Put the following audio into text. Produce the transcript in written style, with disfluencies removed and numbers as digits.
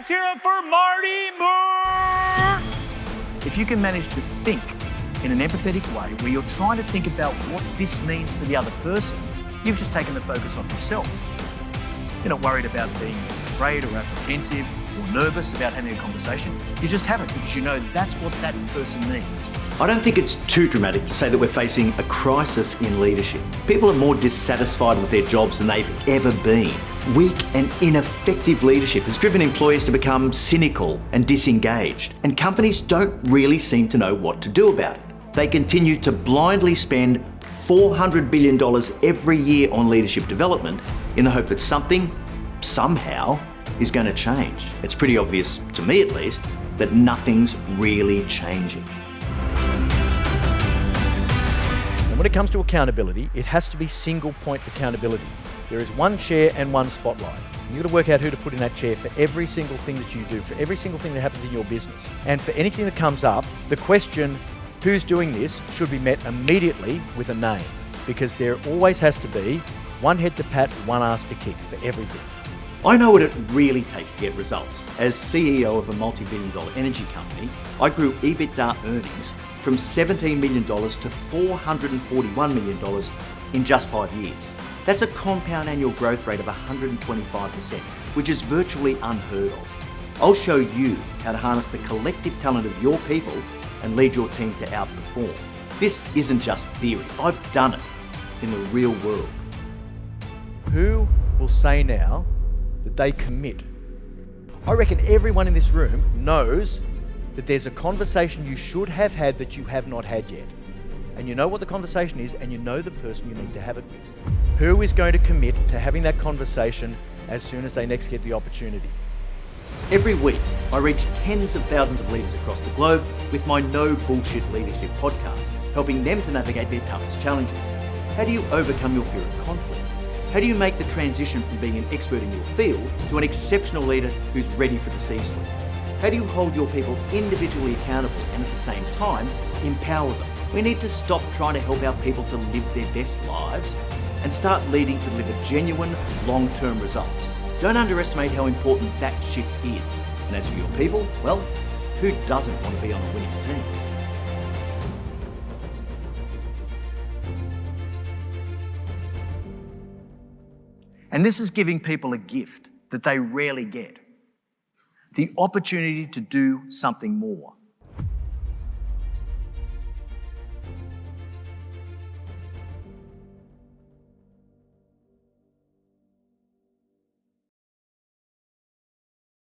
Let's hear it for Marty Moore! If you can manage to think in an empathetic way where you're trying to think about what this means for the other person, you've just taken the focus off yourself. You're not worried about being afraid or apprehensive or nervous about having a conversation. You just have it because you know that's what that person needs. I don't think it's too dramatic to say that we're facing a crisis in leadership. People are more dissatisfied with their jobs than they've ever been. Weak and ineffective leadership has driven employees to become cynical and disengaged, and companies don't really seem to know what to do about it. They continue to blindly spend $400 billion every year on leadership development in the hope that something, somehow, is going to change. It's pretty obvious, to me at least, that nothing's really changing. And when it comes to accountability, it has to be single point accountability. There is one chair and one spotlight. You've got to work out who to put in that chair for every single thing that you do, for every single thing that happens in your business. And for anything that comes up, the question, who's doing this, should be met immediately with a name, because there always has to be one head to pat, one ass to kick for everything. I know what it really takes to get results. As CEO of a multi-billion-dollar energy company, I grew EBITDA earnings from $17 million to $441 million in just 5 years. That's a compound annual growth rate of 125%, which is virtually unheard of. I'll show you how to harness the collective talent of your people and lead your team to outperform. This isn't just theory. I've done it in the real world. Who will say now that they commit? I reckon everyone in this room knows that there's a conversation you should have had that you have not had yet. And you know what the conversation is, and you know the person you need to have it with. Who is going to commit to having that conversation as soon as they next get the opportunity? Every week, I reach tens of thousands of leaders across the globe with my No Bullshit Leadership podcast, helping them to navigate their toughest challenges. How do you overcome your fear of conflict? How do you make the transition from being an expert in your field to an exceptional leader who's ready for the C-suite? How do you hold your people individually accountable and at the same time, empower them? We need to stop trying to help our people to live their best lives and start leading to deliver genuine, long-term results. Don't underestimate how important that shift is. And as for your people, well, who doesn't want to be on a winning team? And this is giving people a gift that they rarely get. The opportunity to do something more.